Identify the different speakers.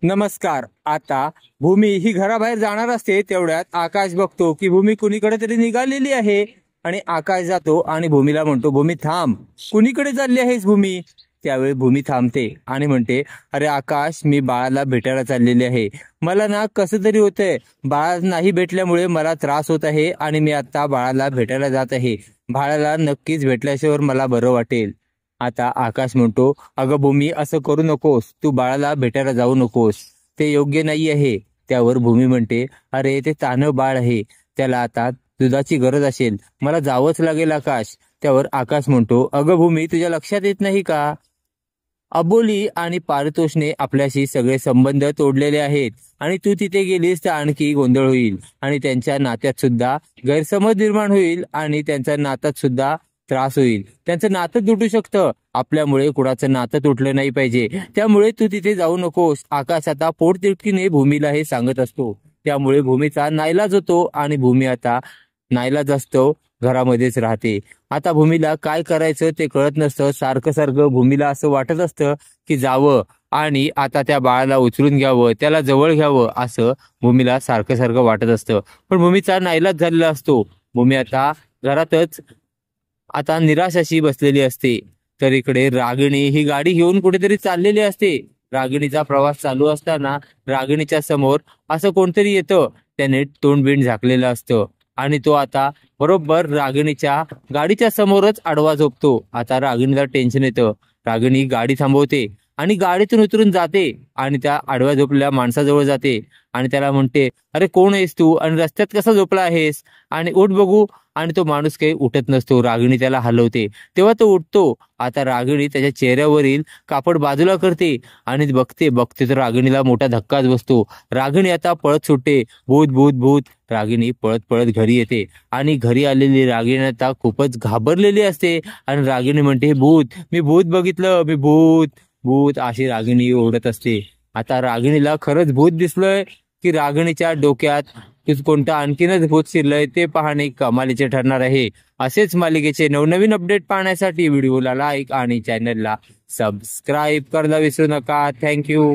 Speaker 1: नमस्कार। आता भूमी ही घराबाहेर जाणार असते तेवढ्यात आकाश बघतो की भूमी कुणीकडे तरी निघालेली आहे आणि आकाश जातो आणि भूमीला म्हणतो, भूमी थांब, कुणीकडे चालली आहेस भूमी? त्यावेळी भूमी थांबते आणि म्हणते, अरे आकाश, मी बाळाला भेटायला चाललेली आहे। मला ना कसं तरी होतंय, बाळा नाही भेटल्यामुळे मला त्रास होत आहे आणि मी आता बाळाला भेटायला जात आहे। बाळाला नक्कीच भेटल्याशिवाय मला बरं वाटेल। आता आकाश म्हणतो, अगं भूमी, असं करू नकोस, तू बाळाला भेटायला जाऊ नकोस, ते योग्य नाही आहे। त्यावर भूमी म्हणते, अरे ते तान्हं बाळ आहे, त्याला आता दुधाची गरज असेल, मला जावंच लागेल आकाश। त्यावर आकाश म्हणतो, अगं भूमी, तुझ्या लक्षात येत नाही का, अबोली आणि पारितोषने आपल्याशी सगळे संबंध तोडलेले आहेत आणि तू तिथे गेलीस तर आणखी गोंधळ होईल आणि त्यांच्या नात्यात सुद्धा गैरसमज निर्माण होईल आणि त्यांच्या नात्यात सुद्धा त्रास होईल, त्यांचं नातं तुटू शकतं। आपल्यामुळे कुणाचं नातं तुटलं नाही पाहिजे, त्यामुळे तू तिथे जाऊ नकोस। आकाश आता पोटतिडकीने भूमीला हे सांगत असतो, त्यामुळे भूमीचा नाईलाज होतो आणि भूमी आता नाईलाज असतो, घरामध्येच राहते। आता भूमीला काय करायचं ते कळत नसतं। सारखं सारखं भूमीला असं वाटत असतं की जावं आणि आता त्या बाळाला उचलून घ्यावं, त्याला जवळ घ्यावं, असं भूमीला सारखं सारखं वाटत असतं। पण भूमीचा नाईलाज झालेला असतो। भूमी आता घरातच आता निराश अशी बसलेली असते। तर इकडे रागिणी ही गाडी घेऊन कुठेतरी चाललेली असते। रागिणीचा प्रवास चालू असताना रागिणीच्या समोर असं कोणतरी येतं, त्याने तोंडबिंड झाकलेलं असतं आणि तो आता बरोबर रागिणीच्या गाडीच्या समोरच आडवा झोपतो। आता रागिणीला टेन्शन येतं। रागिणी गाडी थांबवते आणि गाडीतून उतरून जाते आणि त्या आडव्या झोपलेल्या माणसाजवळ जाते आणि त्याला म्हणते, अरे कोण आहेस तू आणि रस्त्यात कसा झोपला आहेस, आणि उठ बघू। आणि तो माणूस काही उठत नसतो। रागिणी त्याला हलवते, तेव्हा तो उठतो। आता रागिणी त्याच्या चेहऱ्यावरील कापड बाजूला करते आणि बघते बघते तर रागिणीला मोठा धक्काच बसतो। रागिणी आता पळत सुटते, भूत भूत भूत। रागिणी पळत पळत घरी येते आणि घरी आलेली रागिणी आता खूपच घाबरलेली असते आणि रागिणी म्हणते, भूत, मी भूत बघितलं, मी भूत भूत, अशी रागिणी ओरडत असते। आता रागिणीला खरंच भूत दिसलंय की रागिणीच्या डोक्यात कोणतं आणखीनच भूत शिरलंय ते पाहणे कमालीचे ठरणार आहे। असेच मालिकेचे नवनवीन अपडेट पाहण्यासाठी व्हिडिओला लाईक आणि चॅनलला सबस्क्राईब करायला विसरू नका। थँक्यू।